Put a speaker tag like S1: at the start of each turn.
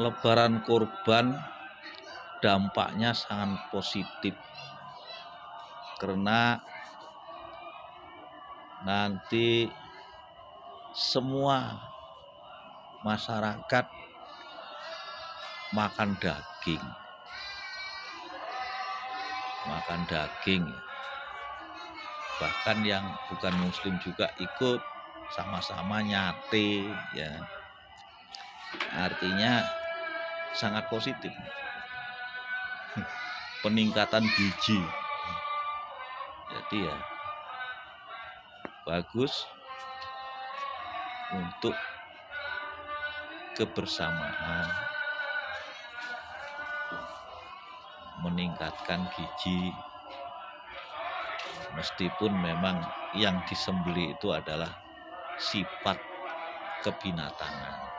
S1: Lebaran kurban dampaknya sangat positif karena nanti semua masyarakat makan daging, bahkan yang bukan muslim juga ikut sama-sama nyate ya. Artinya sangat positif, peningkatan gizi. Jadi ya bagus untuk kebersamaan, meningkatkan gizi, meskipun memang yang disembelih itu adalah sifat kebinatangan.